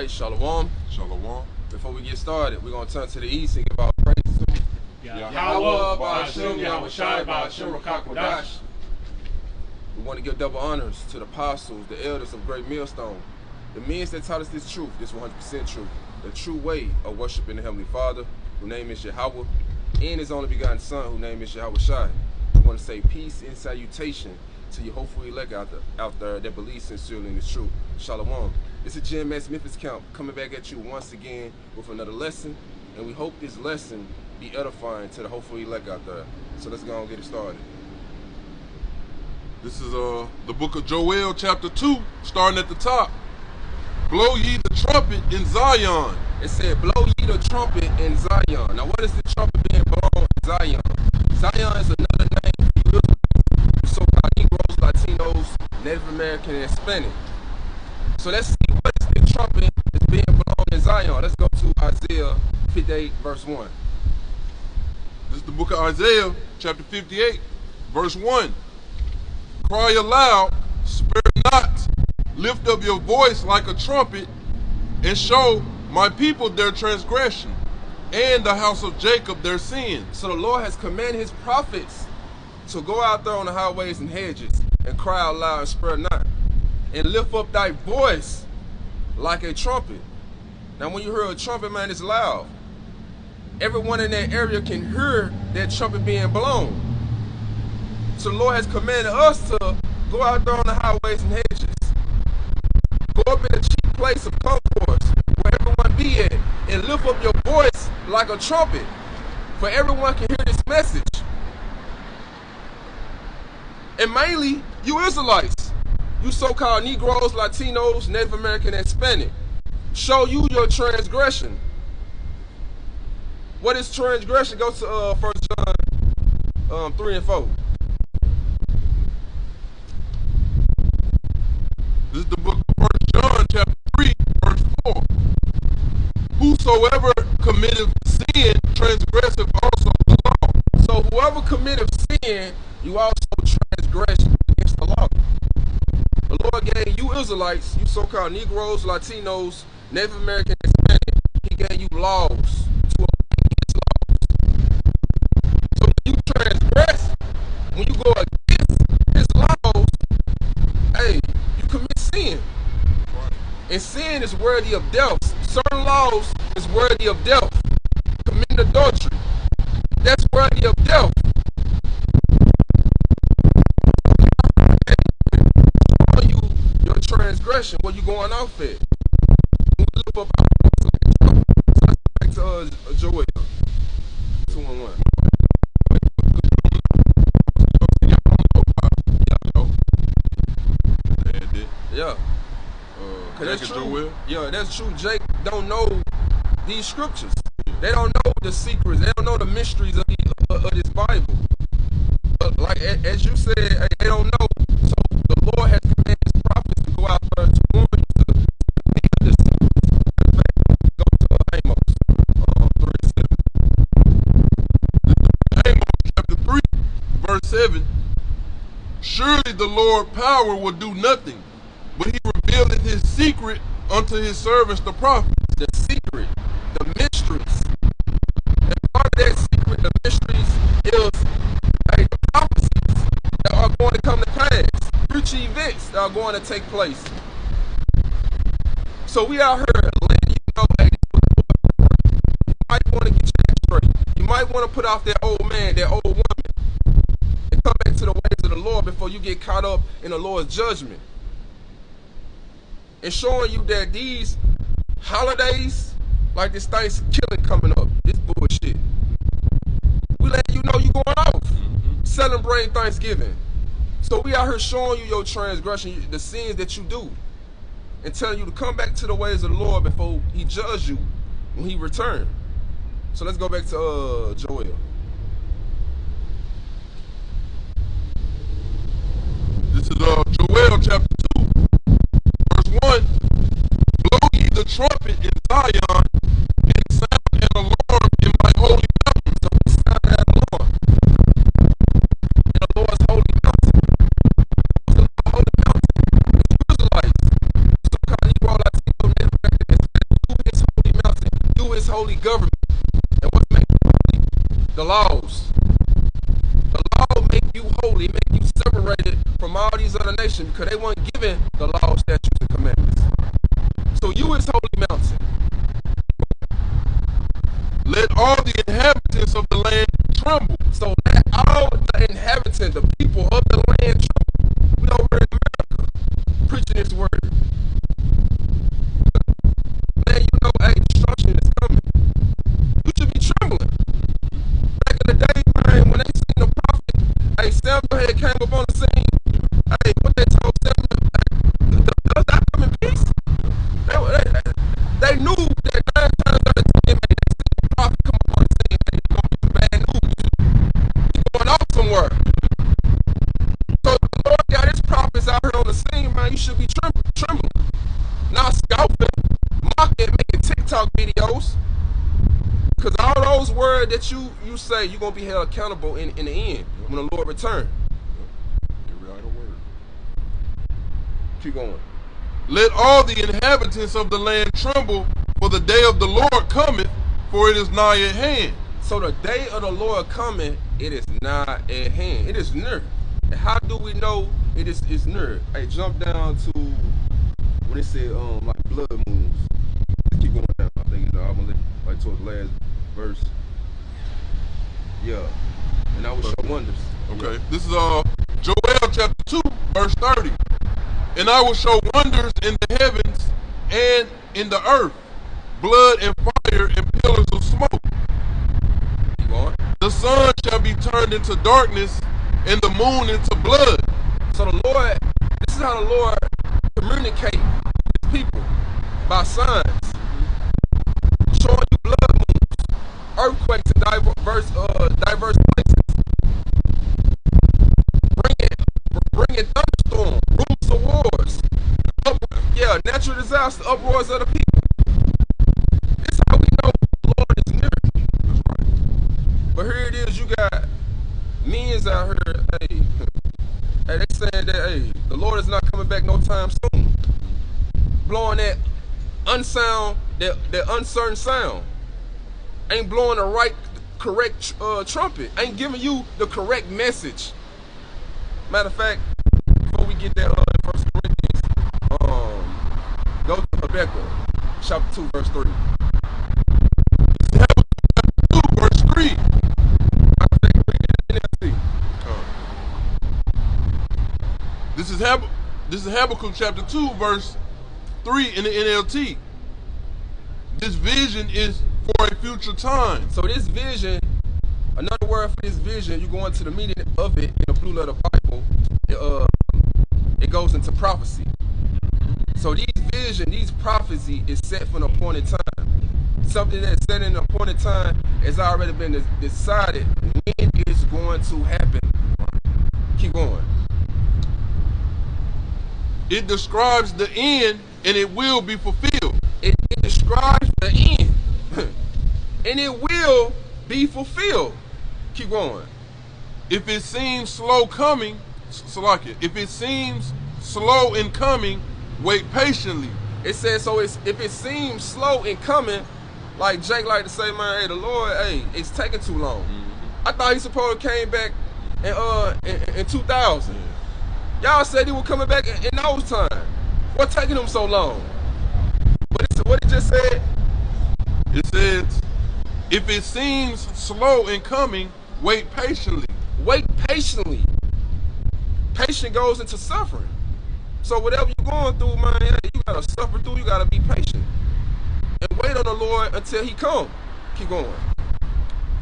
right, Shalom. Shalom. Before we get started, we're going to turn to the east and give our praise to Yahweh, Ba'ashem, Yahushai, Ba'ashem, Rakakodash. We want to give double honors to the apostles, the elders of Great Millstone, the men that taught us this truth, this 100% truth, the true way of worshiping the Heavenly Father, whose name is Yahweh, and His only begotten Son, whose name is Yahushai. We want to say peace and salutation to your hopeful elect out there that believe sincerely in this truth. Shalom. This is GMS Memphis Camp coming back at you once again with another lesson, and we hope this lesson be edifying to the hopeful elect out there. So let's go and get it started. This is the book of Joel, chapter 2, starting at the top. Blow ye the trumpet in Zion. It said, blow ye the trumpet in Zion. Now, what is the trumpet being blown in Zion? Zion is another name for so-called Negroes, Latinos, Native American, and Hispanic. So let's see what is the trumpet that's being blown in Zion. Let's go to Isaiah 58, verse 1. This is the book of Isaiah, chapter 58, verse 1. Cry aloud, spare not, lift up your voice like a trumpet, and show my people their transgression, and the house of Jacob their sin. So the Lord has commanded His prophets to go out there on the highways and hedges and cry out loud and spare not, and lift up thy voice like a trumpet. Now when you hear a trumpet, man, it's loud. Everyone in that area can hear that trumpet being blown. So the Lord has commanded us to go out there on the highways and hedges. Go up in a cheap place of concourse where everyone be at and lift up your voice like a trumpet, for everyone can hear this message. And mainly, you Israelites, you so-called Negroes, Latinos, Native American, and Hispanic, show you your transgression. What is transgression? Go to 1 John 3 and 4. This is the book of 1 John, chapter 3, verse 4. Whosoever committeth sin transgresseth also the law. So whoever committeth sin, you also transgress against the law. The Lord gave you Israelites, you so-called Negroes, Latinos, Native American, Hispanic, He gave you laws to obey His laws. So when you transgress, when you go against His laws, hey, you commit sin. And sin is worthy of death. Certain laws is worthy of death. Committing adultery, that's worthy of death. Your transgression, what you going off at? Lift up our voice. So back to Joel 2 and 1. Yeah. That's true. Yeah, that's true. Jake don't know these scriptures. They don't know the secrets. They don't know the mysteries of this Bible. But like as you said, they don't know. So the Lord has commanded His prophets to go out there to warn you to be the secrets. In fact, go to Amos 3:7. Amos chapter 3, verse 7. Surely the Lord power will do nothing, but He revealeth His secret unto His servants the prophets. The secret, the mysteries. And part of that secret, the mysteries is the prophecies that are going to come to pass, future events that are going to take place. So we out here letting you know, hey, you might want to get your act straight. You might want to put off that old man, that old woman, and come back to the ways of the Lord before you get caught up in the Lord's judgment. And showing you that these holidays, like this Thanksgiving coming up, this bullshit. We letting you know you going off, celebrating Thanksgiving. So we out here showing you your transgression, the sins that you do, and telling you to come back to the ways of the Lord before He judge you when He return. So let's go back to Joel. This is Joel chapter 2, verse 1. Blow ye the trumpet in Zion, and sound an alarm in my holy mountain. So we sound an alarm in the Lord's holy mountain. The holy mountain. It's Israelites. So kind of Negro, Latino, Native American, holy government. And what makes you holy? The laws. The law make you holy, make you separated from all these other nations because they weren't given the law, statutes, and commandments. So you is holy mountain. Let all the inhabitants of the land tremble. So let all the inhabitants, the people of the land tremble. We over in America preaching this word. Man, you know, hey, destruction is coming. You should be trembling. Back in the day, man, when they seen the prophet, hey, Samuel had came up on the scene. Hey, what they told Samuel, hey, does that come in peace? They knew that 9 times out of 10, man, they seen the prophet come up on the scene, hey, it's gonna be some bad news. He's going off somewhere. So the Lord got his prophets out here on the scene, man. You should be trembling. Not scouting, mocking, making TikTok videos. Because all those words that you say, you're going to be held accountable in the end when the Lord returns. Every idle word. Keep going. Let all the inhabitants of the land tremble, for the day of the Lord cometh, for it is nigh at hand. So the day of the Lord coming, it is not at hand. It is near. And how do we know it's near? Hey, jump down to when it said like blood moons. Just keep going down. I think I'm gonna like towards the last verse. Yeah. And I will show wonders. Okay. Yeah. This is Joel chapter 2, verse 30. And I will show wonders in the heavens and in the earth, blood and fire and pillars of smoke. Keep going. The sun shall be turned into darkness and the moon into blood. So the Lord, this is how the Lord communicates with his people by signs, showing you blood moons, earthquakes in diverse places, bringing thunderstorms, rumors of wars, natural disaster, uproars of the people. This is how we know the Lord is near. That's right. But here it is, you got men's out here, hey, they saying that, hey, the Lord is not coming back no time soon. Blowing that unsound, that uncertain sound. Ain't blowing the right, correct trumpet. Ain't giving you the correct message. Matter of fact, before we get that in 1 Corinthians, go to Habakkuk, chapter 2, verse 3. Habakkuk chapter 2, verse 3. This is Habakkuk chapter 2, verse 3 in the NLT. This vision is for a future time. So this vision, another word for this vision, you go into the meaning of it in the Blue Letter Bible, it goes into prophecy. So these prophecy is set for an appointed time. Something that's set in an appointed time has already been decided when it's going to happen. Keep going. It describes the end and it will be fulfilled. It describes the end and it will be fulfilled. Keep going. If it seems slow coming, if it seems slow in coming, wait patiently. It says, so if it seems slow in coming, like Jake like to say, man, hey, the Lord, hey, it's taking too long. Mm-hmm. I thought he supposed to came back in 2000. Yeah. Y'all said he was coming back in those times. What taking him so long? What it just said? It says, if it seems slow in coming, wait patiently. Wait patiently. Patience goes into suffering. So whatever you're going through, man, you gotta suffer through. You gotta be patient and wait on the Lord until He come. Keep going.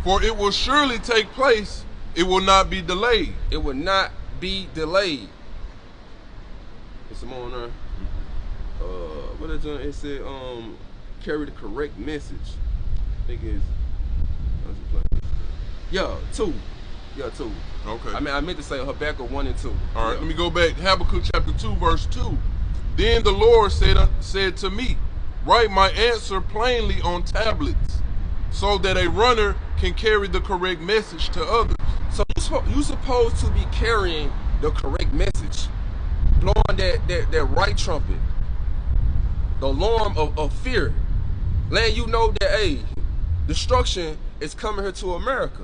For it will surely take place. It will not be delayed. It will not be delayed. There's some on there. What is it? It said carry the correct message. I think it's two. Yeah, 2. Okay. I meant to say Habakkuk 1 and 2. All right, let me go back. Habakkuk chapter 2, verse 2. Then the Lord said to me, write my answer plainly on tablets, so that a runner can carry the correct message to others. So you're supposed to be carrying the correct message, blowing that right trumpet, the alarm of fear, letting you know that, hey, destruction is coming here to America.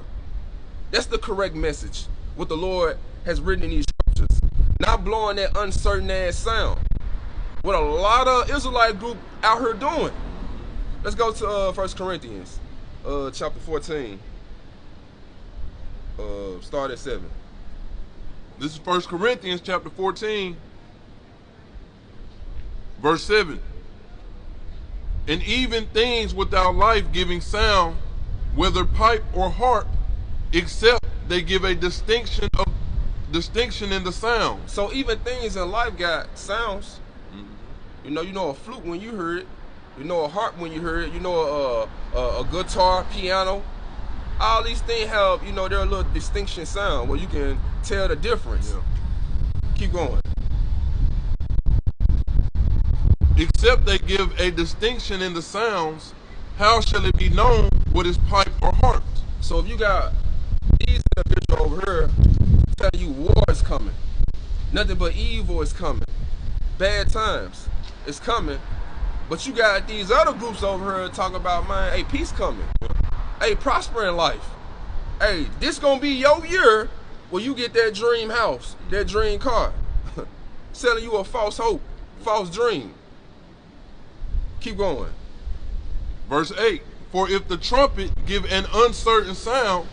That's the correct message, what the Lord has written in these scriptures. Not blowing that uncertain ass sound. What a lot of Israelite group out here doing. Let's go to 1 Corinthians chapter 14. Start at 7. This is 1 Corinthians chapter 14, verse 7. And even things without life-giving sound, whether pipe or harp, except they give a distinction in the sound. So even things in life got sounds. You know a flute when you hear it. You know a harp when you hear it. You know a guitar, piano. All these things have, they're a little distinction sound where you can tell the difference. Yeah. Keep going. Except they give a distinction in the sounds, how shall it be known what is pipe or harp? So if you got these individuals over here telling you war is coming, nothing but evil is coming, bad times is coming, but you got these other groups over here talking about, man, hey, peace coming. Hey, prosper in life. Hey, this gonna be your year where you get that dream house, that dream car. Selling you a false hope, false dream. Keep going. Verse 8. For if the trumpet give an uncertain sound,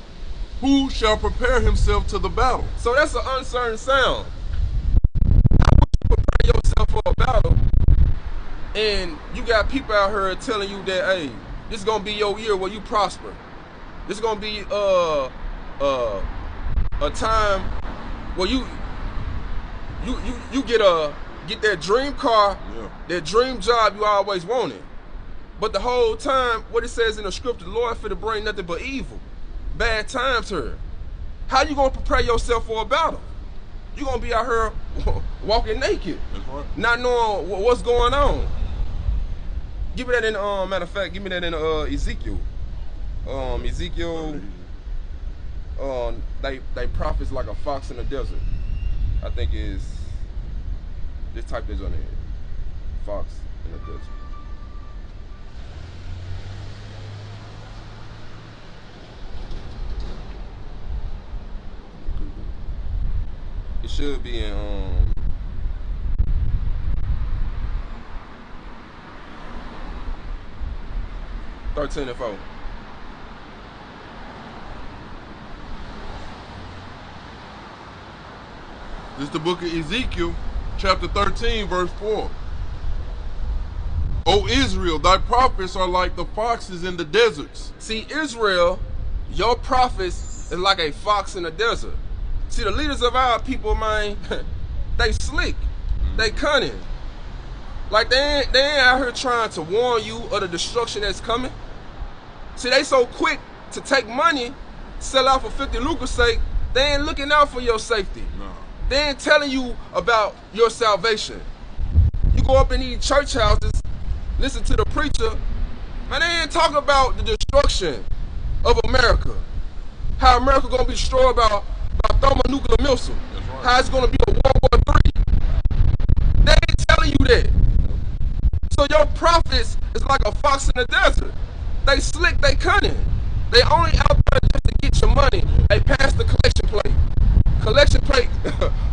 who shall prepare himself to the battle? So that's an uncertain sound. How would you prepare yourself for a battle? And you got people out here telling you that, hey, this is gonna be your year where you prosper. This is gonna be a time where you get that dream car, yeah, that dream job you always wanted. But the whole time, what it says in the scripture, the Lord finna bring nothing but evil, bad times here. How you gonna prepare yourself for a battle? You gonna be out here walking naked, not knowing what's going on. Give me that in matter of fact, give me that in Ezekiel. Ezekiel, they prophets like a fox in the desert. I think is just type this on there. Fox in the desert. It should be in 13:4. This is the book of Ezekiel, chapter 13, verse 4. O Israel, thy prophets are like the foxes in the deserts. See, Israel, your prophets is like a fox in the desert. See, the leaders of our people, man, they slick, they cunning. Like they ain't out here trying to warn you of the destruction that's coming. See, they so quick to take money, sell out for 50 lucre's sake, they ain't looking out for your safety. No. They ain't telling you about your salvation. You go up in these church houses, listen to the preacher, man, they ain't talking about the destruction of America. How America gonna be destroyed by thermonuclear missile. Right. How it's gonna be a World War III. They ain't telling you that. So your prophets is like a fox in the desert. They slick, they cunning. They only out there just to get your money. They pass the collection plate. Collection plate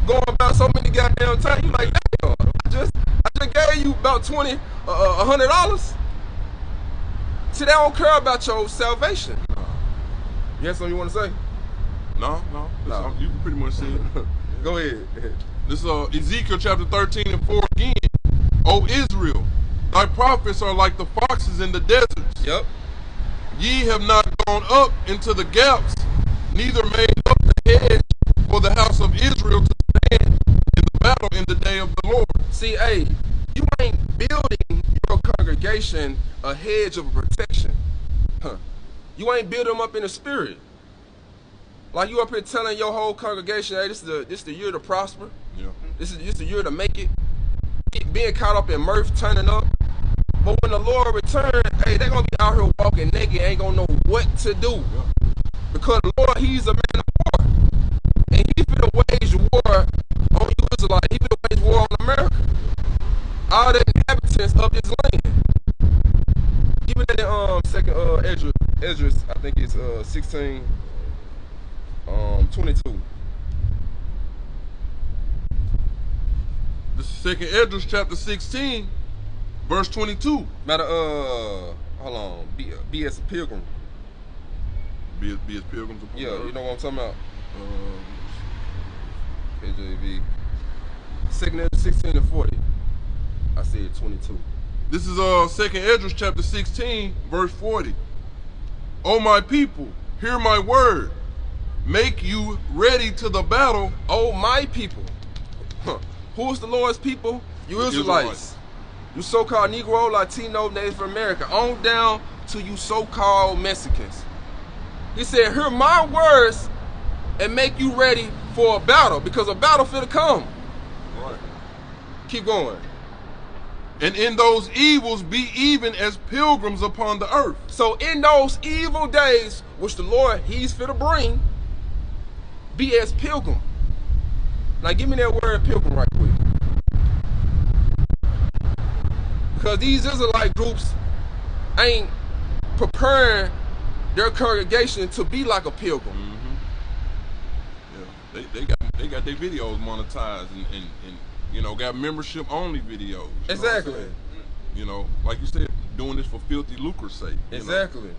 going about so many goddamn times. You like, damn, I just gave you about $100. See, they don't care about your salvation. You have something you want to say? No. You can pretty much see it. Go ahead. This is Ezekiel chapter 13 and 4 again. O Israel, thy prophets are like the foxes in the deserts. Yep. Ye have not gone up into the gaps, neither made up the hedge for the house of Israel to stand in the battle in the day of the Lord. See, hey, you ain't building your congregation a hedge of protection. You ain't building them up in the spirit. Like you up here telling your whole congregation, hey, this is the year to prosper. Yeah. This is the year to make it. Being caught up in mirth, turning up. But when the Lord returns, hey, they're going to be out here walking naked, ain't going to know what to do. Yeah. Because the Lord, he's a man of war. And he finna wage war on you Israelites. He finna wage war on America. All the inhabitants of this land. Even in 16, 22. This is 2nd Esdras chapter 16, verse 22. Matter, hold on. Be as a pilgrim. Be as pilgrims upon the Yeah, earth. you know what I'm talking about? KJV. 2nd Esdras 16 and 40. I said 22. This is 2nd Esdras chapter 16, verse 40. O my people, hear my word. Make you ready to the battle. Oh, my people. Huh. Who is the Lord's people? You Israelites. You so-called Negro, Latino, Native American, on down to you so-called Mexicans. He said, hear my words and make you ready for a battle, because a battle finna come. Right. Keep going. And in those evils be even as pilgrims upon the earth. So in those evil days, which the Lord, he's finna bring, be as pilgrim. Now give me that word pilgrim right quick. Because these Israelite groups ain't preparing their congregation to be like a pilgrim. Yeah, they got their videos monetized and you know, got membership only videos. Exactly. You know, like you said, doing this for filthy lucre's sake. Exactly. Know?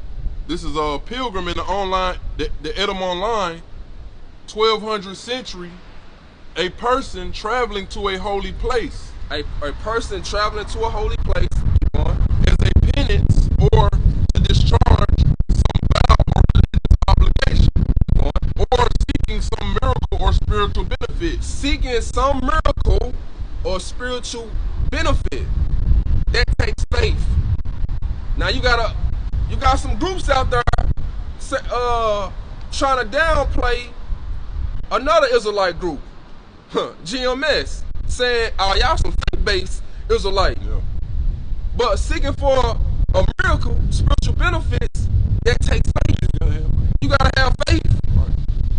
This is a pilgrim in the online, the Edom Online, 1200 century, a person traveling to a holy place. A person traveling to a holy place as a penance or to discharge some vow or religious obligation, or seeking some miracle or spiritual benefit. Seeking some miracle or spiritual benefit. That takes faith. Now you got some groups out there trying to downplay another Israelite group, GMS, saying, oh, y'all some faith-based Israelite. Yeah. But seeking for a miracle, spiritual benefits, that takes faith. You gotta have faith. Right.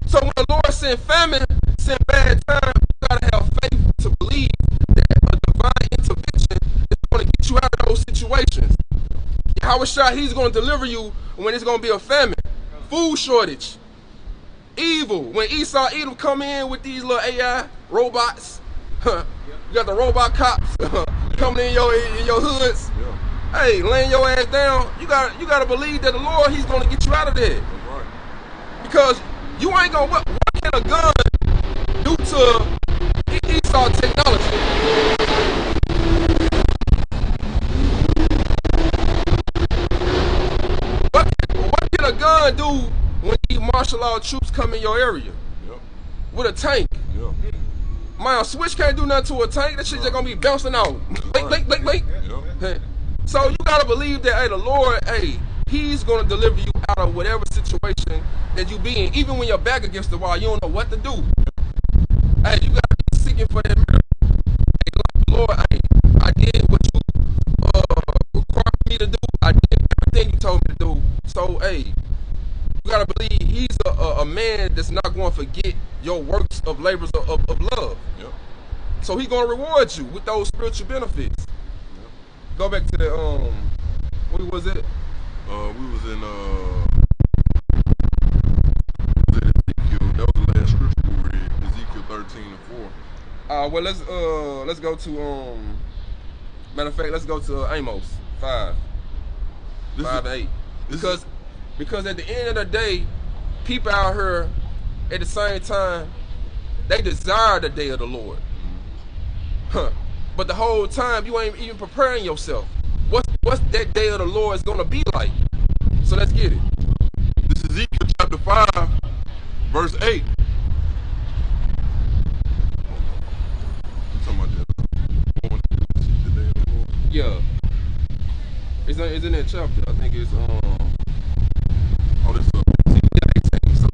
So when the Lord send famine, send bad time, you gotta have faith to believe that a divine intervention is going to get you out of those situations. Yahweh Shai, he's going to deliver you when it's going to be a famine, food shortage, evil. When Esau, Edom come in with these little AI robots, you got the robot cops coming in your hoods. Yeah. Hey, laying your ass down. You gotta believe that the Lord, he's going to get you out of there. That's right. Because you ain't gonna, what can a gun do to Esau technology? What can a gun do when these martial law troops come in your area? Yep. With a tank? Yep. My switch can't do nothing to a tank. That shit just gonna be bouncing out. Blink. Yep. So you gotta believe that, hey, the Lord, hey, he's gonna deliver you out of whatever situation that you be in. Even when you're back against the wall, you don't know what to do. Hey, you gotta be seeking for that miracle. Hey, Lord, hey, I did what you required me to do. I did everything you told me to do. So, hey, you gotta believe he's a man that's not going to forget your works of labors of love. Yep. So he's gonna reward you with those spiritual benefits. Yep. Go back to the what was it? We was in Ezekiel. That was the last scripture we read. Ezekiel 13 and 4. Well, let's go to matter of fact, let's go to Amos 5 and 8. Because at the end of the day, people out here at the same time, they desire the day of the Lord. But the whole time you ain't even preparing yourself. What's that day of the Lord is gonna be like? So let's get it. This is Ezekiel chapter 5, verse 8. Talking about that. Going to see the day of the Lord. Yeah. It's in that chapter. I think it's Oh, this is 18. So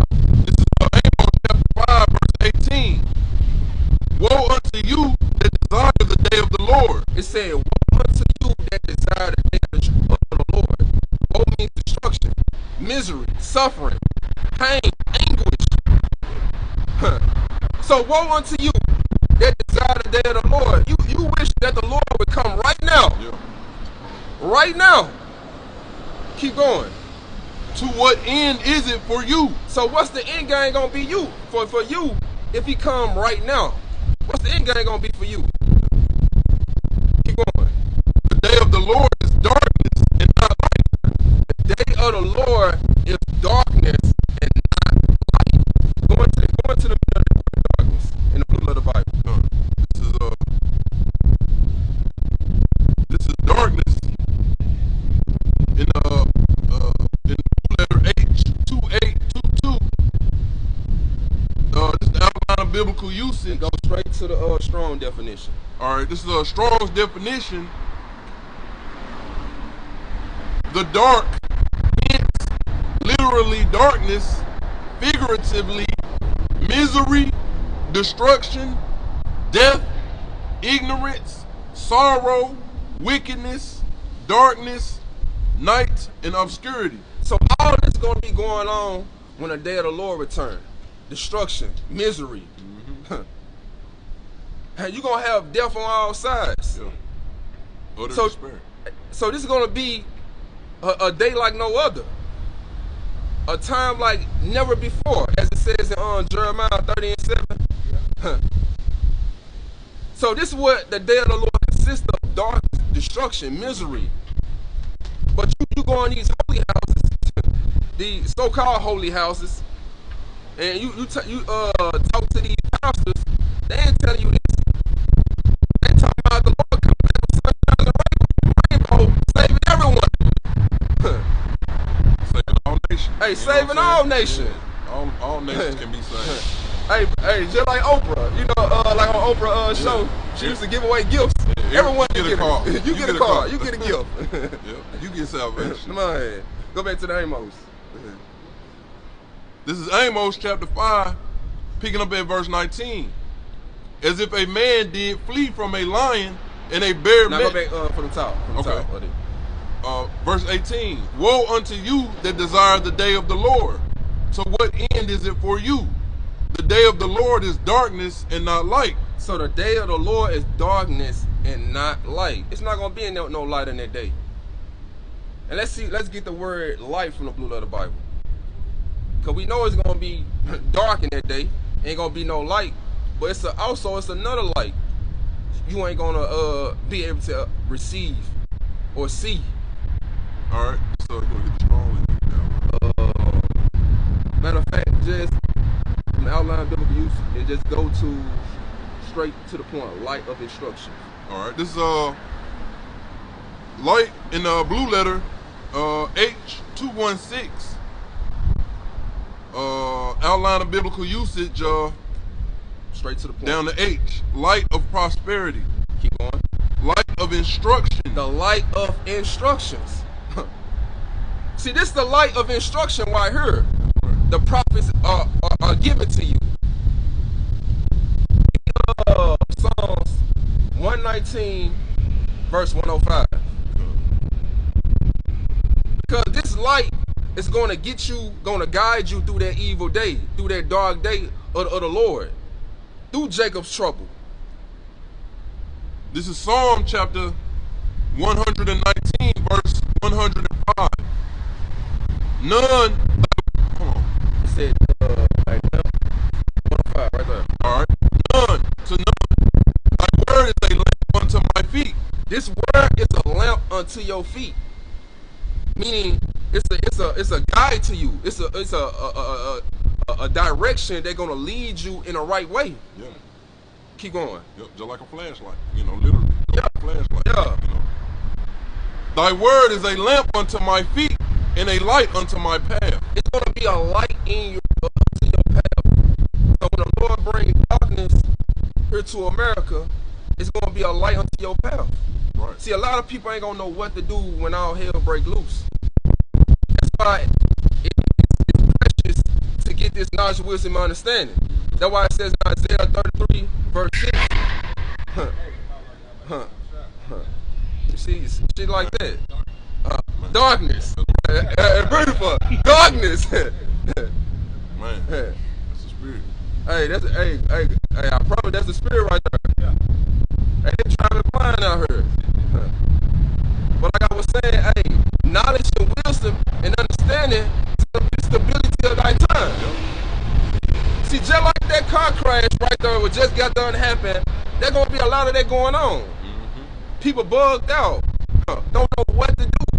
this is Amos chapter 5, verse 18. Woe unto you that desire the day of the Lord. It said, woe unto you that desire the day of the Lord. Woe means destruction, misery, suffering, pain, anguish. So woe unto you that desire the day of the Lord. You wish that the Lord would come right now. Yeah. Right now. Keep going. To what end is it for you? So what's the end game gonna be you? For you, if he come right now, what's the end game gonna be for you? Keep going. The day of the Lord is darkness and not light. The day of the Lord is darkness and not light. Go into the middle of the word darkness in the blue letter Bible. This is darkness in the blue letter H 2822. This is the outline of biblical usage. And go straight to the strong definition. All right, this is a Strong's definition. The dark, hence literally darkness, figuratively misery, destruction, death, ignorance, sorrow, wickedness, darkness, night, and obscurity. So all this is going to be going on when the day of the Lord return. Destruction, misery. And you're going to have death on all sides. Yeah. Utter So- despair. So this is going to be a day like no other. A time like never before, as it says in Jeremiah 30:7. So this is what the day of the Lord consists of: darkness, destruction, misery. But you go in these holy houses, the so-called holy houses, and you talk to these pastors. They ain't telling you this. They talking about the Lord coming back with sunshine and rainbow, saving everyone. Saving all nations. Hey, You know saving what I'm all saying? nations. Yeah. All nations can be saved. Hey, just like Oprah, you know, like on Oprah show, she used to give away gifts. Yeah, Everyone you can get a get car. it. You get a car. You get a gift. Yeah, you get salvation. Come on, ahead. Go back to the Amos. This is Amos chapter 5, picking up at verse 19. As if a man did flee from a lion and a bear Now met. go back from the top. From the Okay. top. Verse 18. Woe unto you that desire the day of the Lord. To what end is it for you? The day of the Lord is darkness and not light. So the day of the Lord is darkness and not light. It's not gonna be no light in that day. And let's get the word light from the blue letter Bible. Cause we know it's gonna be dark in that day. Ain't gonna be no light. But it's another light. You ain't gonna be able to receive or see. All right. So you're gonna get the strong now. Matter of fact, just from the outline biblical use, and just go to straight to the point. Light of instruction. All right. This is light in the blue letter H216. Outline of biblical usage. Straight to the point. Down to H. Light of prosperity. Keep going. Light of instruction. The light of instructions. See, this is the light of instruction right here. The prophets are given to you. Psalms 119, verse 105. Because this light is going to get you, going to guide you through that evil day, through that dark day of the Lord, through Jacob's trouble. This is Psalm chapter 119, verse 105. None. Hold on. It said, 105 right there. All right. None to none. Thy word is a lamp unto my feet. This word is a lamp unto your feet. Meaning, it's a guide to you. It's a direction that's gonna lead you in the right way. Yeah. Keep going. Yep. Just like a flashlight. You know, literally. Just like a flashlight. Yeah. You know. Thy word is a lamp unto my feet and a light unto my path. It's gonna be a light in your to your path. So when the Lord brings darkness here to America, it's gonna be a light unto your path. Right. See, a lot of people ain't gonna know what to do when all hell break loose. That's why it's precious to get this knowledge, wisdom, and understanding. That's why it says in Isaiah 33, verse 6. You see, shit like that. Darkness. Beautiful. Darkness. Man. That's the spirit. Hey, I promise that's the spirit right there. Hey, they trying to find out here. But like I was saying, hey, knowledge and wisdom and understanding was just got done happen. There's gonna be a lot of that going on. People bugged out, don't know what to do.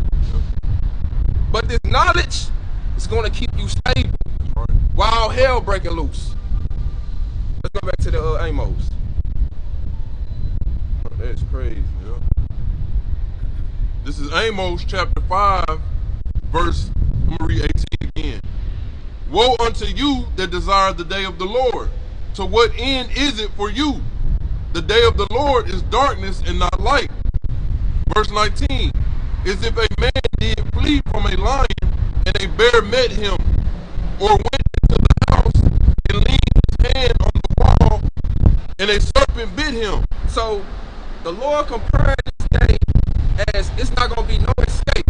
But this knowledge is gonna keep you stable while hell breaking loose. Let's go back to the Amos. That's crazy. Yeah. This is Amos chapter 5, verse, I'm going to read 18 again. Woe unto you that desire the day of the Lord. To what end is it for you? The day of the Lord is darkness and not light. Verse 19. As if a man did flee from a lion, and a bear met him, or went into the house and leaned his hand on the wall, and a serpent bit him. So the Lord compared this day as it's not going to be no escape.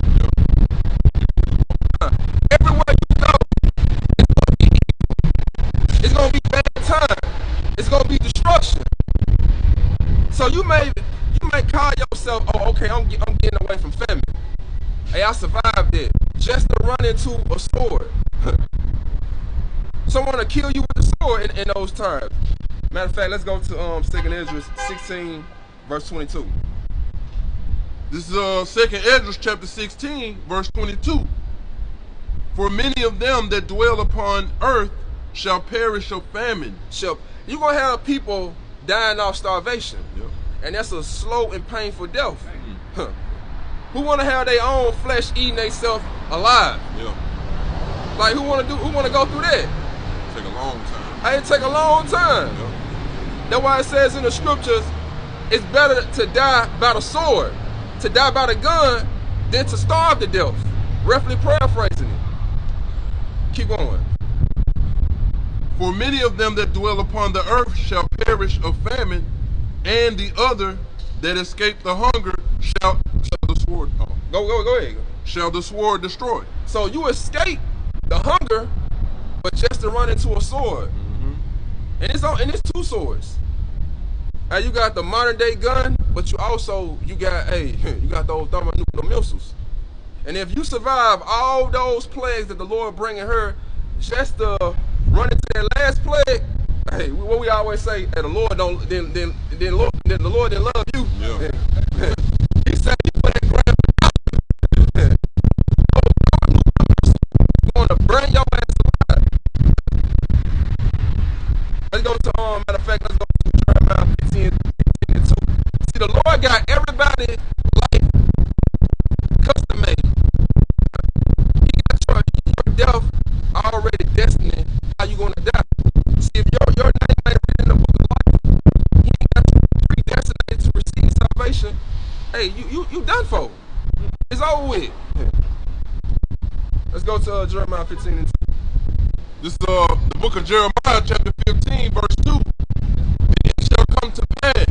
Everywhere you go, it's going to be bad time. It's going to be destruction. So you may call yourself, oh, okay, I'm getting away from famine. Hey, I survived it. Just to run into a sword. Someone to kill you with a sword in those times. Matter of fact, let's go to 2nd Ezra 16, verse 22. This is 2nd Ezra chapter 16, verse 22. For many of them that dwell upon earth shall perish of famine. You're going to have people dying off starvation. Yep. And that's a slow and painful death. Who want to have their own flesh eating themselves alive? Yep. Like who want to go through that? Take a long time. It take a long time. Yep. That's why it says in the scriptures, it's better to die by the sword, to die by the gun, than to starve to death. Roughly paraphrasing it. Keep going. For many of them that dwell upon the earth shall perish of famine, and the other that escape the hunger shall the sword. Go ahead. Shall the sword destroy? So you escape the hunger, but just to run into a sword. And it's two swords. You got the modern day gun, but you got those thermonuclear missiles. And if you survive all those plagues that the Lord bringing her, just to run into that last plague, hey, what we always say, hey, the Lord don't then the Lord didn't love you. Yeah. He said you for that grand going to burn your ass alive. Let's go to matter of fact, let's go to Jeremiah 15 and 2. See, the Lord got everybody life custom made. He got your death already destined how you gonna die. See, if your name ain't written in the book of life, he ain't got you predestinated to receive salvation. Hey, you done for. It's over with. Let's go to Jeremiah 15 and 2. This is the book of Jeremiah, chapter 15, verse 2. And it shall come to pass,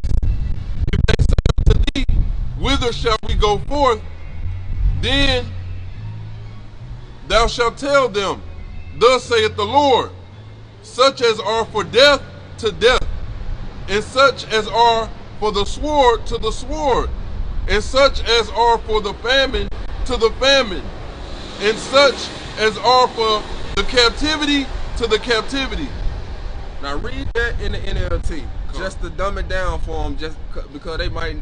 if they say unto thee, whither shall we go forth? Then thou shalt tell them, thus saith the Lord, such as are for death to death, and such as are for the sword to the sword, and such as are for the famine to the famine, and such as are for the captivity to the captivity. Now read that in the NLT, just to dumb it down for them, just because they might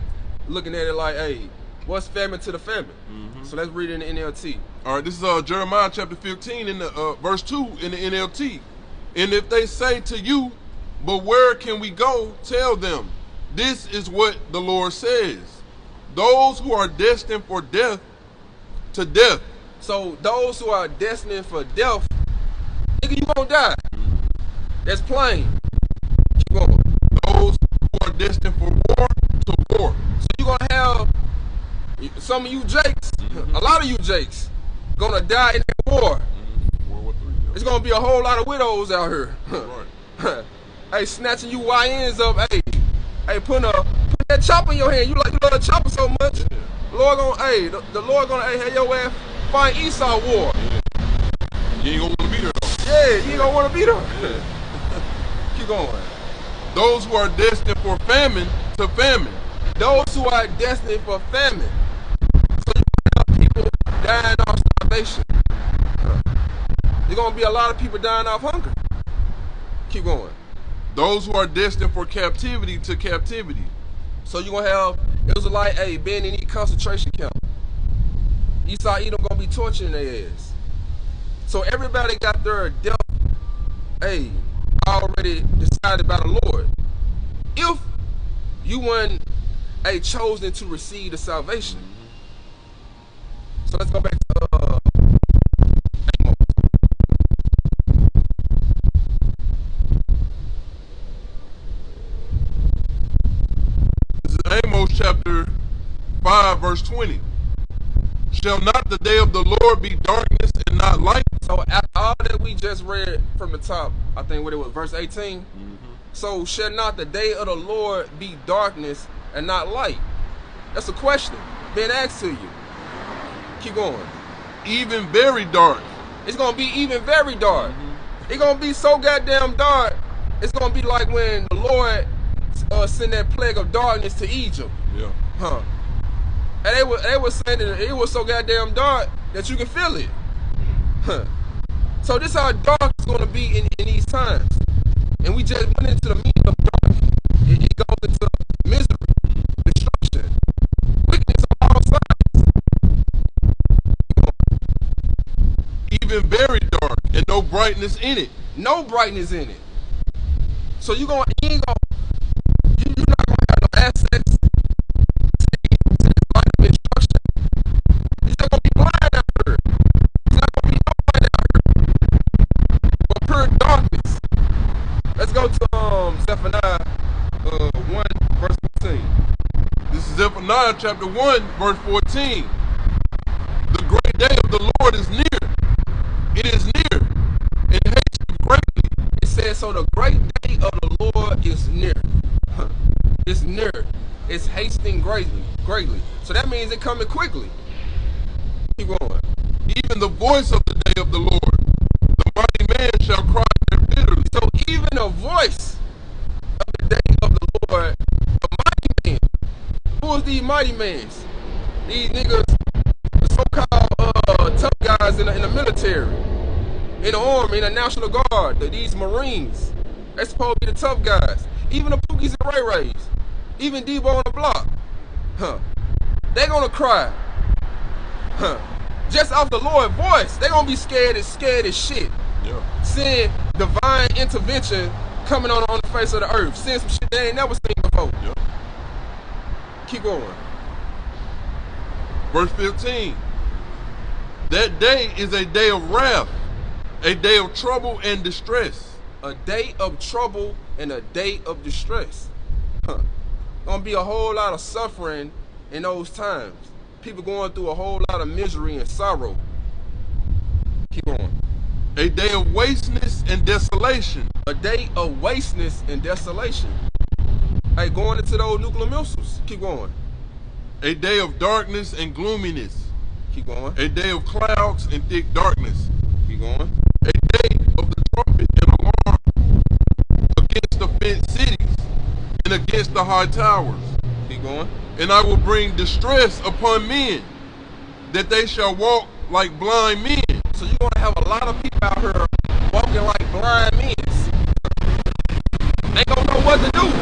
looking at it like, hey, what's famine to the famine? So let's read it in the NLT. All right, this is Jeremiah chapter 15 in the verse 2 in the NLT. And if they say to you, but where can we go? Tell them, this is what the Lord says. Those who are destined for death to death. So those who are destined for death, nigga, you gonna die. That's plain. Keep going. Those who are destined for war to war. So you gonna have some of you Jakes, a lot of you Jakes, gonna die in that war. World War III. It's gonna be a whole lot of widows out here. Right. Hey, snatching you YNs up. Hey, put that chopper in your hand. You love the chopper so much. Yeah. Lord gonna, the Lord gonna, have your ass find Esau war. Yeah. You ain't gonna want to beat her though. Yeah, you ain't gonna want to beat her. Yeah. Keep going. Those who are destined for famine to famine. Those who are destined for famine. So you have people dying off starvation. There's gonna be a lot of people dying off hunger. Keep going. Those who are destined for captivity to captivity. So you're going to have, it was like, hey, being in any concentration camp. Esau Edom going to be torturing their ass. So everybody got their death, hey, already decided by the Lord. If you weren't, hey, chosen to receive the salvation. So let's go back to Amos. This is Amos chapter 5, verse 20. Shall not the day of the Lord be darkness and not light? So after all that we just read from the top, I think what it was, verse 18. So shall not the day of the Lord be darkness and not light? That's a question being asked to you. Keep going. Even very dark. It's going to be even very dark. It's going to be so goddamn dark. It's going to be like when the Lord sent that plague of darkness to Egypt. Yeah. Huh. And they were saying that it was so goddamn dark that you can feel it. Huh. So this is how dark it's going to be in these times. And we just went into the meaning of dark. It goes into misery, destruction, wickedness on all sides. Even very dark and no brightness in it. No brightness in it. So you're not gonna have no access to the light of instruction. You're just gonna be blind out here. There's not gonna be no light out here, but pure darkness. Let's go to Zephaniah 1 verse 14. This is Zephaniah chapter 1, verse 14. The great day of the Lord is near. It is near and hasteth greatly. It says, so the great day of the Lord is near. It's near. It's hasting greatly. So that means it coming quickly. Keep going. Even the voice of the day of the Lord, the mighty man shall cry there bitterly. So even the voice of the day of the Lord, the mighty man. Who is these mighty men? These niggas, the so-called tough guys in the military, in the army, in the National Guard, these Marines. They're supposed to be the tough guys. Even the Pookies and Ray Rays, even Debo on the block. They're gonna cry. Just off the Lord's voice, they're gonna be scared as shit. Yeah. Seeing divine intervention coming on the face of the earth. Seeing some shit they ain't never seen before. Yeah. Keep going. Verse 15. That day is a day of wrath, a day of trouble and distress. A day of trouble and a day of distress. Gonna be a whole lot of suffering in those times. People going through a whole lot of misery and sorrow. Keep on. A day of wasteness and desolation. A day of wasteness and desolation. Hey, going into those nuclear missiles. Keep going. A day of darkness and gloominess. Keep going. A day of clouds and thick darkness. Keep going. A day of the trumpet and alarm against the fenced cities and against the high towers. Keep going. And I will bring distress upon men, that they shall walk like blind men. So you're gonna have a lot of people out here walking like blind men. They gonna know what to do.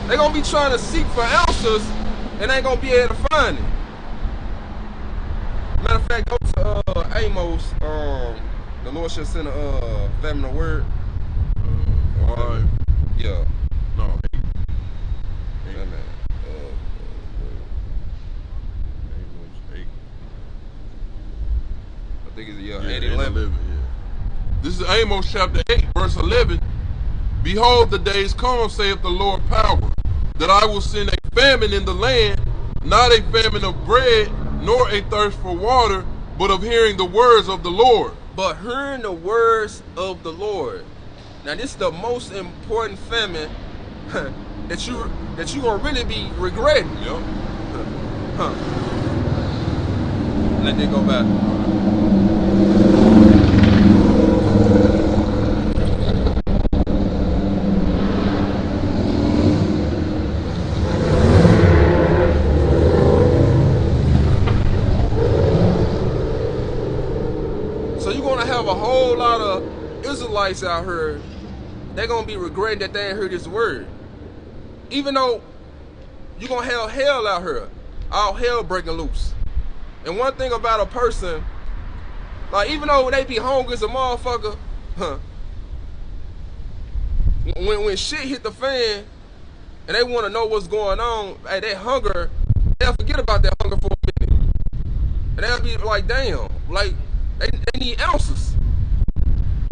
They gonna be trying to seek for answers and ain't gonna be able to find it. Matter of fact, go to Amos. The Lord shall send a famine of word. 5. Yeah. No, 8. Amen. I think it's 8, 11. Yeah. This is Amos chapter 8, verse 11. Behold, the days come, saith the Lord power, that I will send a famine in the land, not a famine of bread, nor a thirst for water, but of hearing the words of the Lord. But hearing the words of the Lord. Now this is the most important famine that you gonna really be regretting. Yep. Let that go back. Israelites out here, they're going to be regretting that they ain't heard this word. Even though you're going to have hell out here, all hell breaking loose. And one thing about a person, like even though they be hungry as a motherfucker, when shit hit the fan and they want to know what's going on, hey, that hunger, they'll forget about that hunger for a minute. And they'll be like, damn, like they need ounces.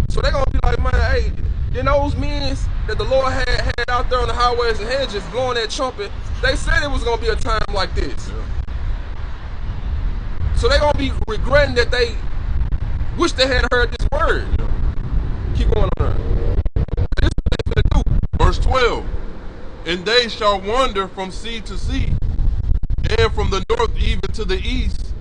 So they're going to be like, man, hey, then those men that the Lord had out there on the highways and hedges blowing that trumpet, they said it was going to be a time like this. Yeah. So they're going to be regretting that they wish they had heard this word. Yeah. Keep going on there. This is what they're going to do. Verse 12. And they shall wander from sea to sea, and from the north even to the east.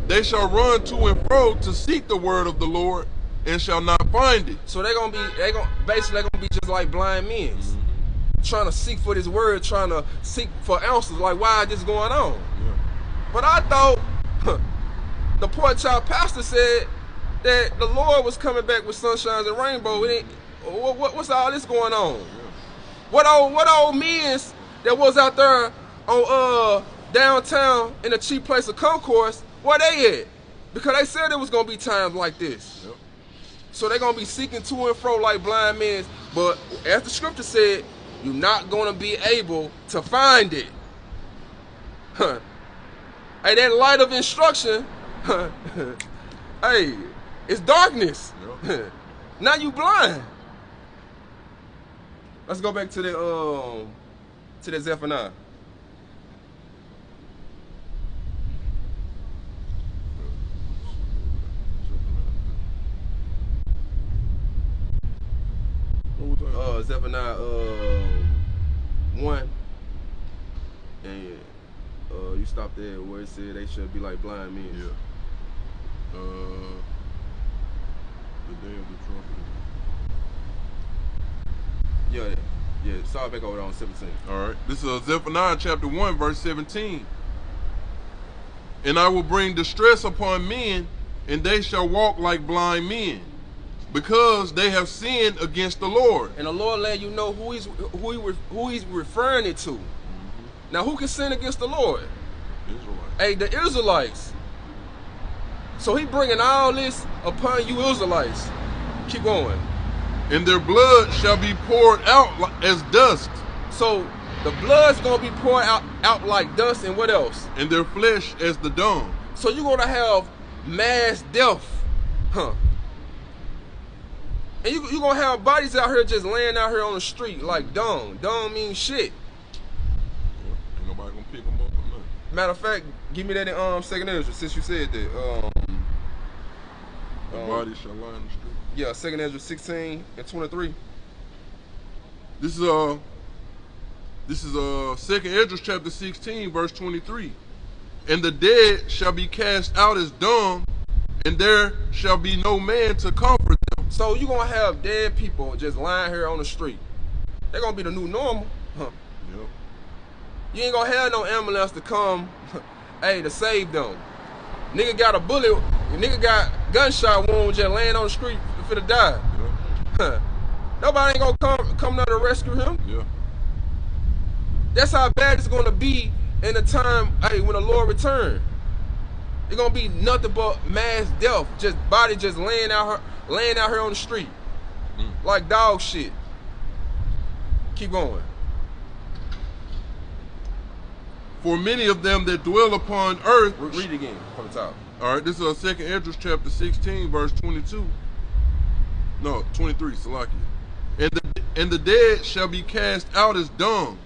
They shall run to and fro to seek the word of the Lord, and shall not find it. So basically they're gonna be just like blind men, trying to seek for this word, trying to seek for answers. Like, why is this going on? Yeah. But I thought the poor child pastor said that the Lord was coming back with sunshines and rainbow. What's all this going on? Yeah. What old men that was out there on downtown in the cheap place of Concourse, where they at? Because they said it was gonna be times like this. Yep. So they're going to be seeking to and fro like blind men. But as the scripture said, you're not going to be able to find it. Hey, that light of instruction, hey, it's darkness. Yep. Now you blind. Let's go back to the Zephaniah. Zephaniah 1, and you stop there where it said they should be like blind men. Yeah. The day of the trumpet. Yeah. Start back over there on 17. All right. This is Zephaniah chapter 1, verse 17. And I will bring distress upon men, and they shall walk like blind men, because they have sinned against the Lord. And the Lord let you know who he's referring it to. Now, who can sin against the Lord? Israelites. Hey, the Israelites. So he bringing all this upon you Israelites. Keep going. And their blood shall be poured out as dust. So the blood's going to be poured out like dust, and what else? And their flesh as the dung. So you're going to have mass death. And you're going to have bodies out here just laying out here on the street like dung. Dung means shit. Yeah, ain't nobody going to pick them up or nothing. Matter of fact, give me that in 2nd Ezra, since you said that. The body shall lie in the street. Yeah, 2nd Ezra 16 and 23. This is 2nd Ezra chapter 16, verse 23. And the dead shall be cast out as dung, and there shall be no man to comfort them. So you're going to have dead people just lying here on the street. They're going to be the new normal. Yep. You ain't going to have no ambulance to come, hey, to save them. Nigga got a bullet, nigga got gunshot wound just laying on the street for to die. Yep. Nobody ain't going to come down to rescue him. Yeah. That's how bad it's going to be in the time, hey, when the Lord returns. It's going to be nothing but mass death, just body just laying out here on the street like dog shit. Keep going. For many of them that dwell upon earth. Read again from the top. All right, this is 2nd Ezra chapter 16, verse 22. No, 23, Salakia. And the dead shall be cast out as dung,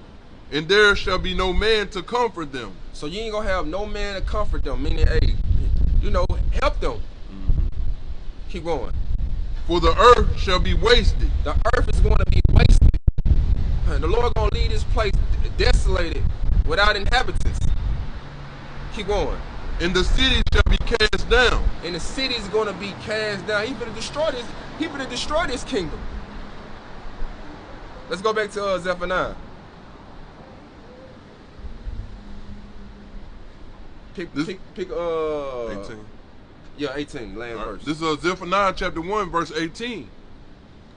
and there shall be no man to comfort them. So you ain't gonna have no man to comfort them, meaning, hey, help them. Keep going. For the earth shall be wasted. The earth is going to be wasted. The Lord gonna leave this place desolated, without inhabitants. Keep going. And the city shall be cast down. And the city is going to be cast down. He finna destroy this kingdom. Let's go back to Zephaniah. Pick 18. Yeah, 18, last verse. This is Zephaniah chapter 1, verse 18.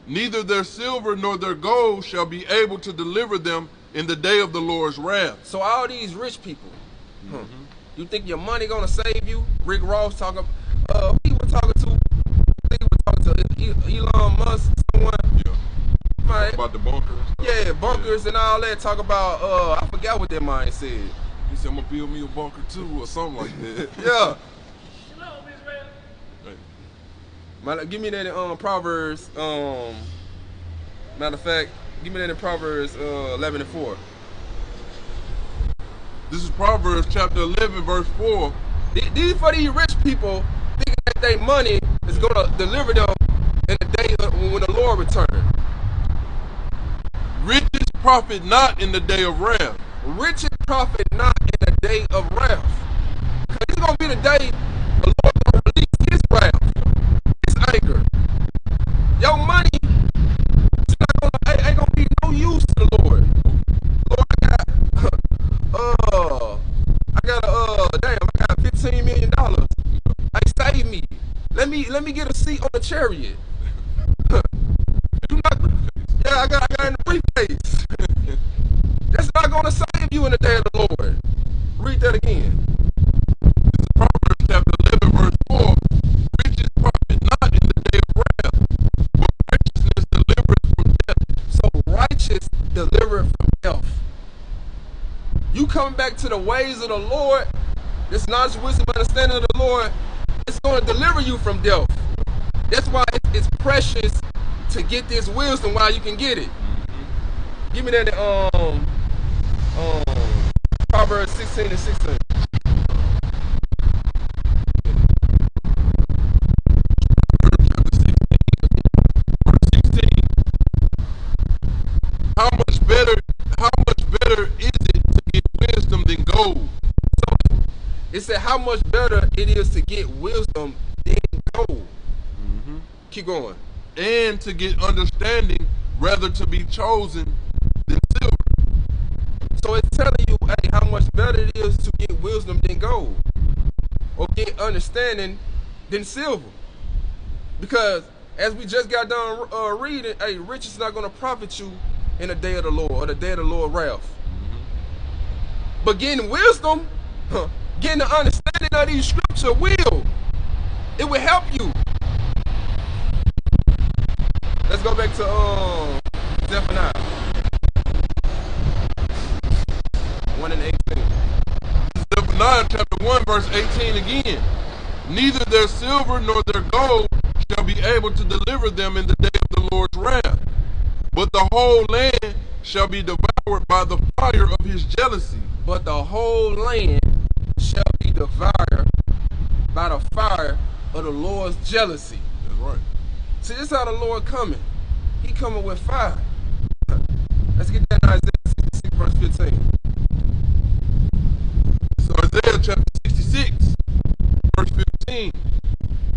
Neither their silver nor their gold shall be able to deliver them in the day of the Lord's wrath. So all these rich people, you think your money gonna save you? Rick Ross talking, who he was talking to? I think he was talking to Elon Musk, someone. Yeah. Right. About the bunkers. Yeah, bunkers and all that. Talk about, I forgot what that man said. He said, I'm gonna build me a bunker too, or something like that. Yeah. Hello, Miss Red. Give me that in Proverbs. Matter of fact, give me that in Proverbs 11:4. This is Proverbs chapter 11, verse 4. These for these rich people thinking that their money is gonna deliver them in the day when the Lord returns. Riches profit not in the day of wrath. Riches profit not in the day of wrath. Because it's gonna be the day the Lord gonna release His wrath, His anger. Your money ain't gonna be no use to the Lord. Lord, I got $15 million. Hey, save me. Let me get a seat on the chariot. I got it in the briefcase. That's not gonna save you in the day of the Lord. Read that again. This is Proverbs chapter 11, verse 4. Riches profit not in the day of wrath, but righteousness delivereth from death. So righteous delivereth from death. You coming back to the ways of the Lord, this knowledge, wisdom, understanding of the Lord, it's going to deliver you from death. That's why it's precious to get this wisdom while you can get it. Give me that Proverbs 16:16. How much better is it to get wisdom than gold? So it said how much better it is to get wisdom than gold. Keep going. And to get understanding rather to be chosen than silver. So it's telling you, hey, how much better it is to get wisdom than gold, or get understanding than silver. Because as we just got done reading, hey, riches is not going to profit you in the day of the Lord, or the day of the Lord wrath. But getting wisdom, getting the understanding of these scriptures it will help you. Let's go back to Zephaniah 1:18. Zephaniah chapter 1, verse 18 again. Neither their silver nor their gold shall be able to deliver them in the day of the Lord's wrath, but the whole land shall be devoured by the fire of His jealousy. But the whole land shall be devoured by the fire of the Lord's jealousy. That's right. See, this is how the Lord coming. He coming with fire. Let's get that in Isaiah 66, verse 15. So Isaiah chapter 66, verse 15.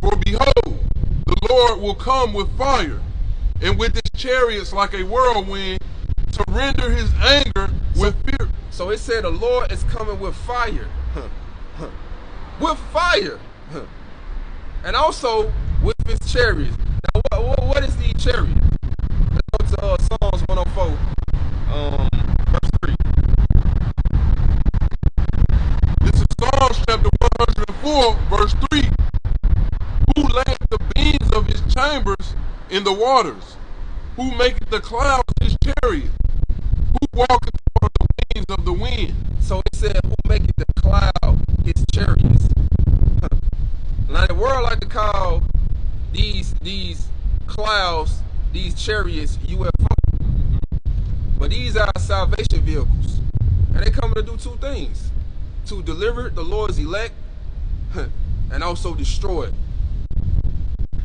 For behold, the Lord will come with fire, and with His chariots like a whirlwind, to render His anger with fear. So it said the Lord is coming with fire. With fire. And also with His chariots. Now, what is the chariot? Let's go to Psalms 104, verse 3. This is Psalms chapter 104, verse 3. Who laid the beams of His chambers in the waters? Who maketh the clouds His chariot? Who walketh on the wings of the wind? So it said, who maketh the cloud His chariots? Now the world like to call these clouds, these chariots, UFO. But these are salvation vehicles. And they come to do two things. To deliver the Lord's elect and also destroy it.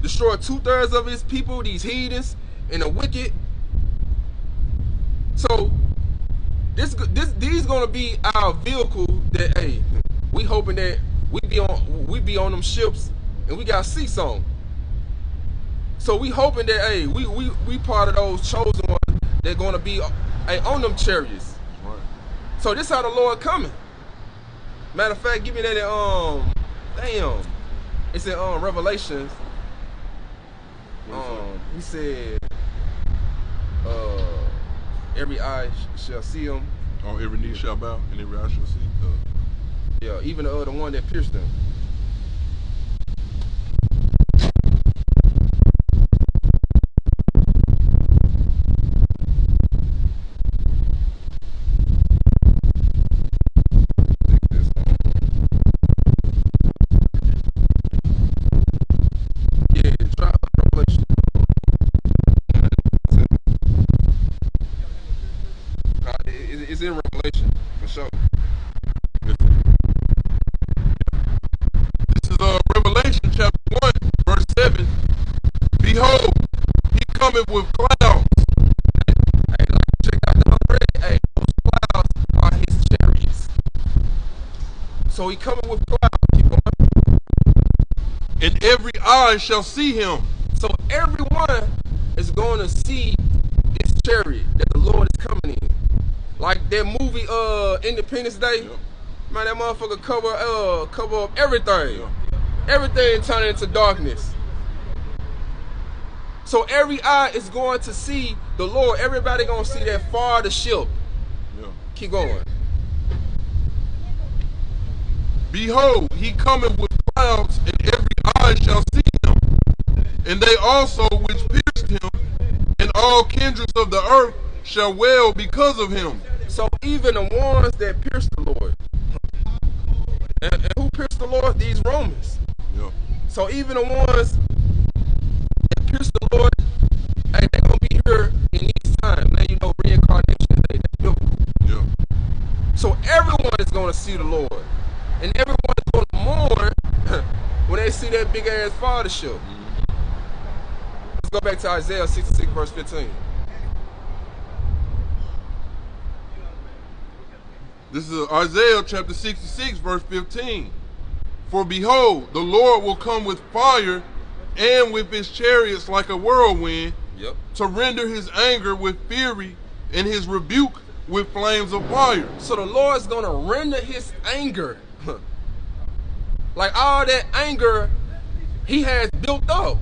Destroy 2/3 of His people, these heathens and the wicked. So these gonna be our vehicle that, hey, we hoping that we be on them ships and we got seats on. So we hoping that, hey, we part of those chosen ones that gonna be on them chariots. Right. So this how the Lord coming. Matter of fact, give me that in it's in Revelations. He said every eye shall see him. On every knee shall bow, and every eye shall see. Yeah, even the one that pierced him. It's in Revelation, for sure. This is Revelation chapter 1, verse 7. Behold, he cometh with clouds. Hey, like, check out the already. Hey, those clouds are his chariots. So he coming with clouds. Keep going. And every eye shall see him. So everyone is going to see this chariot that the Lord is coming in. Like that movie Independence Day. Yep. Man, that motherfucker cover up everything. Yep. Everything turning into darkness. So every eye is going to see the Lord. Everybody gonna see that far the ship. Yep. Keep going. Behold, he cometh with clouds, and every eye shall see him. And they also which pierced him, and all kindreds of the earth shall wail because of him. So even the ones that pierced the Lord. And who pierced the Lord? These Romans. Yeah. So even the ones that pierced the Lord, hey, they're going to be here in these times. Now you know reincarnation, hey, that's biblical. Yeah. So everyone is going to see the Lord. And everyone is going to mourn when they see that big ass fathership. Let's go back to Isaiah 66 verse 15. This is Isaiah chapter 66, verse 15. For behold, the Lord will come with fire and with his chariots like a whirlwind, Yep. to render his anger with fury and his rebuke with flames of fire. So the Lord's going to render his anger. Like all that anger he has built up.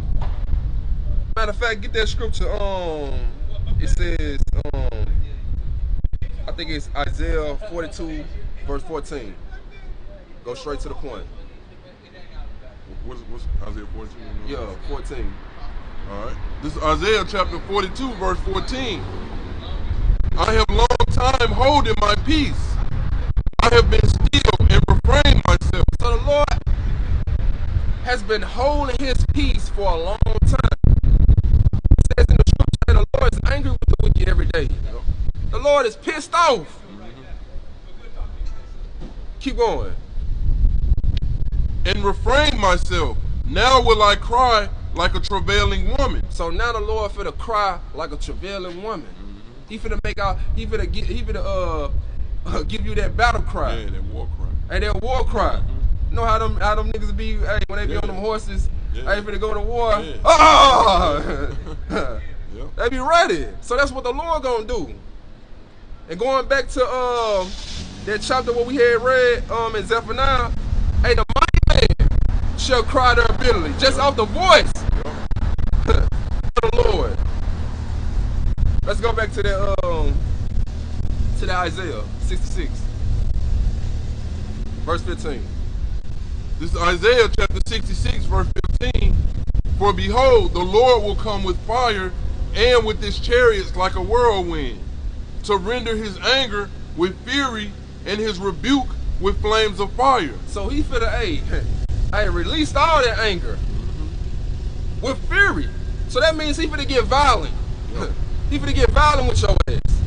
Matter of fact, get that scripture. It says, I think it's Isaiah 42, verse 14. Go straight to the point. What's Isaiah 42? Yeah, 14. All right. This is Isaiah chapter 42, verse 14. I have long time holding my peace. I have been still and refrained myself. So the Lord has been holding his peace for a long time. It says in the scripture that the Lord is angry with the wicked every day. The Lord is pissed off. Keep going. And refrain myself. Now will I cry like a travailing woman. So now the Lord finna cry like a travailing woman. He finna give you that battle cry. Yeah, that war cry. And that war cry. You know how them niggas be, hey, when they be on them horses, hey, finna go to war. Yeah. Oh! Yep. They be ready. So that's what the Lord gonna do. And going back to that chapter what we had read in Zephaniah, hey, the mighty man shall cry their bitterly, just off the voice of the Lord. Let's go back to that Isaiah 66, verse 15. This is Isaiah chapter 66, verse 15. For behold, the Lord will come with fire and with his chariots like a whirlwind, to render his anger with fury and his rebuke with flames of fire. So he finna, hey, released all that anger with fury. So that means he finna get violent. Yep. He finna get violent with your ass.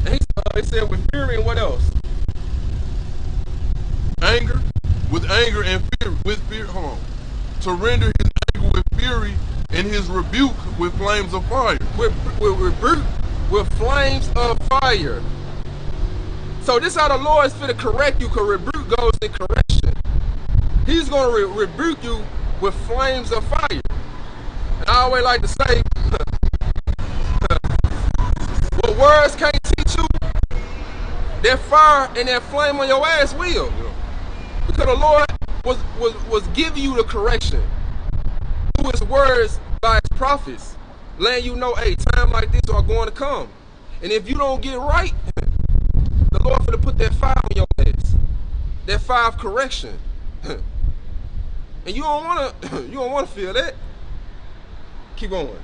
And he said with fury and what else? Anger, with anger and fear, with fear, hold on. To render his anger with fury and his rebuke with flames of fire. With rebuke with flames of fire. So this how the Lord is finna correct you, because rebuke goes in correction. He's gonna rebuke you with flames of fire. And I always like to say, what words can't teach you, that fire and that flame on your ass will. Yeah. Because the Lord was giving you the correction through his words by his prophets. letting you know, hey, time like this are going to come. And if you don't get right, the Lord finna put that fire on your ass. That fire of correction. And you don't wanna feel that. Keep going.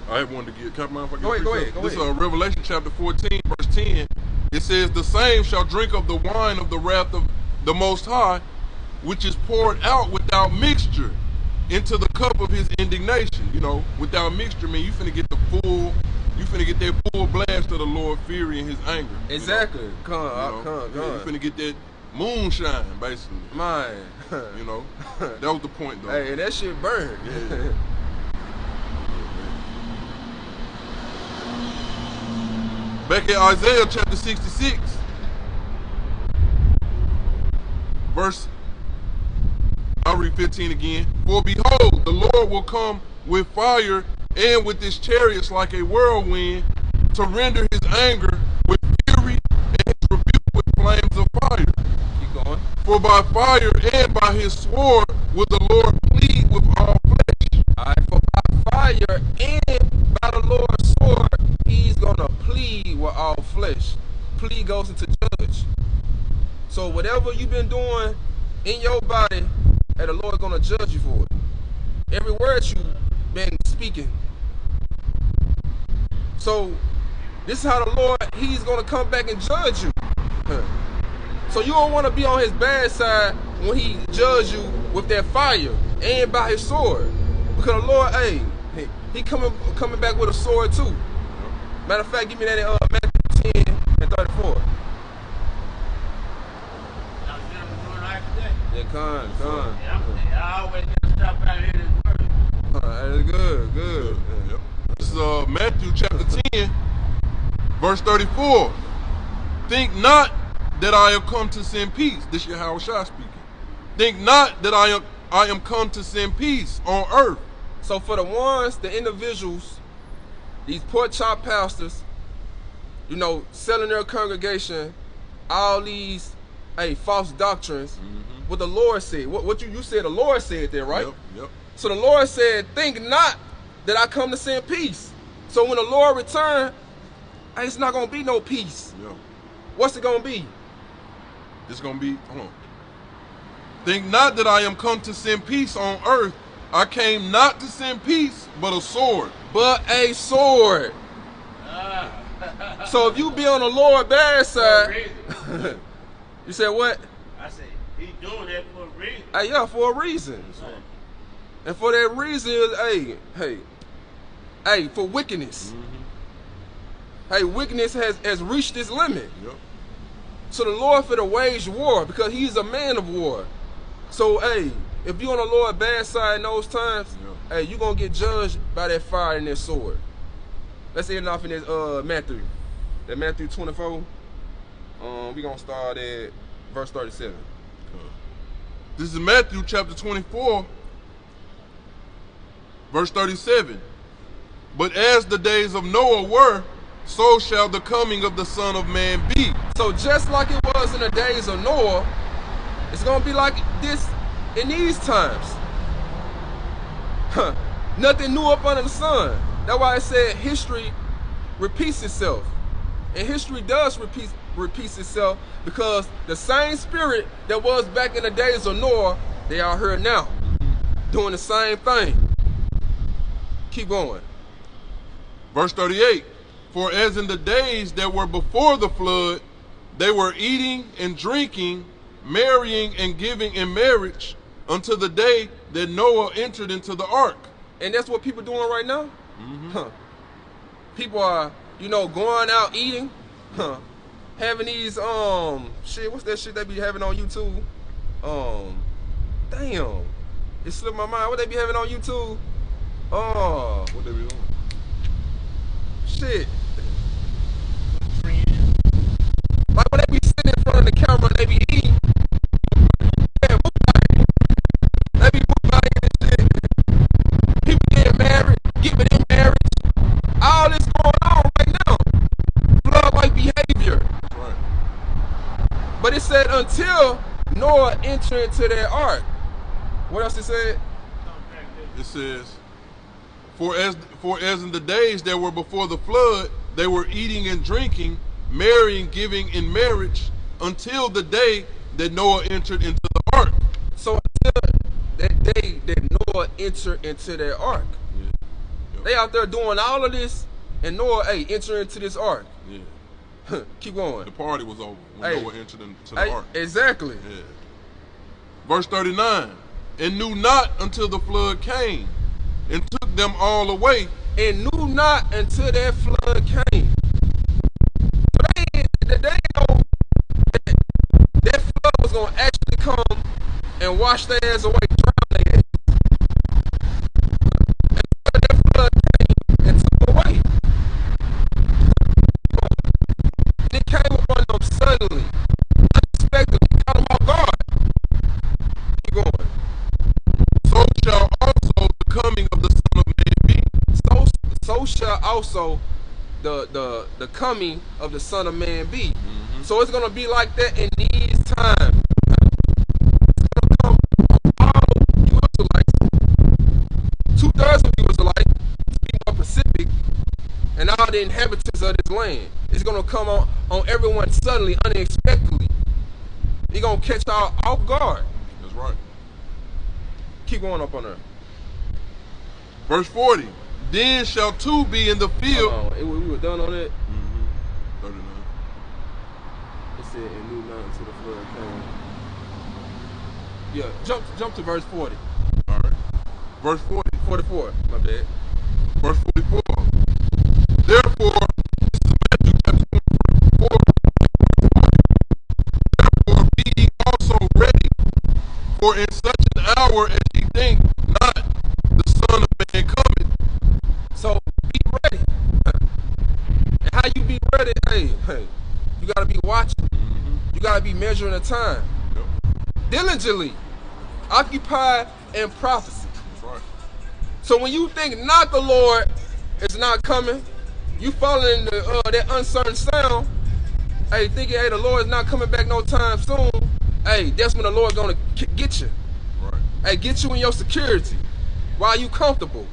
I wanted to get, can I mind if I get Go ahead. This is Revelation chapter 14, verse 10. It says, the same shall drink of the wine of the wrath of the Most High, which is poured out without mixture into the cup of his indignation. You know, without mixture mean you finna get that full blast of the Lord's fury and his anger. Exactly. You finna get that moonshine, basically. Man. You know, that was the point, though. Hey, that shit burned. Yeah. Back in Isaiah chapter 66, I'll read 15 again. For behold, the Lord will come with fire and with his chariots like a whirlwind, to render his anger with fury and his rebuke with flames of fire. Keep going. For by fire and by his sword will the Lord plead with all flesh. Alright, for by fire and by the Lord's sword, he's gonna plead with all flesh. Plead goes into judge. So whatever you've been doing in your body, and the Lord's gonna judge you for it. Every word you've been speaking. So this is how the Lord, he's gonna come back and judge you. So you don't want to be on his bad side when he judge you with that fire and by his sword. Because the Lord, hey, he coming back with a sword too. Matter of fact, give me that in Matthew 10 and 34. Yeah, come. I always gotta stop out here this word. That's good. Yep. This is Matthew chapter 10, verse 34. Think not that I am come to send peace. This is Yahweh Shai speaking. Think not that I am come to send peace on earth. So for the individuals, these pork chop pastors, you know, selling their congregation, all these false doctrines, what the Lord said. What you said the Lord said there, right? Yep. So the Lord said, think not that I come to send peace. So when the Lord return, it's not going to be no peace. Yep. What's it going to be? It's going to be, hold on. Think not that I am come to send peace on earth. I came not to send peace, but a sword. But a sword. So if you be on the Lord's bad side, you said what? I said, he's doing that for a reason. Yeah, for a reason. And for that reason is, for wickedness. Wickedness has reached its limit. Yep. So the Lord finna wage war because he's a man of war. So, if you're on the Lord's bad side in those times, you're going to get judged by that fire and that sword. Let's end off in this Matthew. That Matthew 24. We're going to start at verse 37. This is Matthew chapter 24, verse 37. But as the days of Noah were, so shall the coming of the Son of Man be. So just like it was in the days of Noah, it's going to be like this in these times. Nothing new up under the sun. That's why I said history repeats itself. And history does repeats itself because the same spirit that was back in the days of Noah, they are here now, doing the same thing. Keep going. Verse 38. For as in the days that were before the flood, they were eating and drinking, marrying and giving in marriage until the day that Noah entered into the ark. And that's what people doing right now? People are, going out eating, having these, what's that shit they be having on YouTube? Damn. It slipped my mind. What they be having on YouTube? What they be doing? Shit. Like when they be sitting in front of the camera, they be eating. Yeah, they be and shit. People getting married, giving in marriage. All this going on right now. Flood-like behavior. Right. But it said until Noah entered into that ark. What else it said? it says, For as in the days that were before the flood, they were eating and drinking, marrying, giving in marriage, until the day that Noah entered into the ark. So until that day that Noah entered into that ark. Yeah. Yep. They out there doing all of this, and Noah, hey, enter into this ark. Yeah. Keep going. The party was over when Hey. Noah entered into the ark. Exactly. Yeah. Verse 39, and knew not until the flood came, and took them all away. And knew not until that flood came. So they know that flood was going to actually come and wash their ass away, drown their ass. And so that flood came and took them away. And it came upon them suddenly, unexpectedly, caught them off guard. Keep going. So shall also the coming of the Son of Man be. So shall also the coming of the Son of Man be. Mm-hmm. So it's gonna be like that in these times. It's gonna come on all you Israelites, 2/3 of you Israelites, to be more Pacific, and all the inhabitants of this land. It's gonna come on everyone suddenly, unexpectedly. It's gonna catch y'all off guard. That's right. Keep going up on there. Verse 40, then shall two be in the field. Hold on. We were done on it. Mm-hmm. 39. It said, and knew not until the flood came. Yeah, jump to verse 40. All right. Verse 40. 44, my bad. Verse 44. Therefore, this is Matthew chapter 24. Therefore, be ye also ready, for in such an hour as ye think not, the Son of Man cometh. So be ready. And how you be ready? Hey, you gotta be watching. Mm-hmm. You gotta be measuring the time. Yep. Diligently, occupied in prophecy. That's right. So when you think not the Lord is not coming, you following that uncertain sound. Hey, thinking, hey, the Lord is not coming back no time soon. Hey, that's when the Lord's gonna get you. Right. Hey, get you in your security while you comfortable.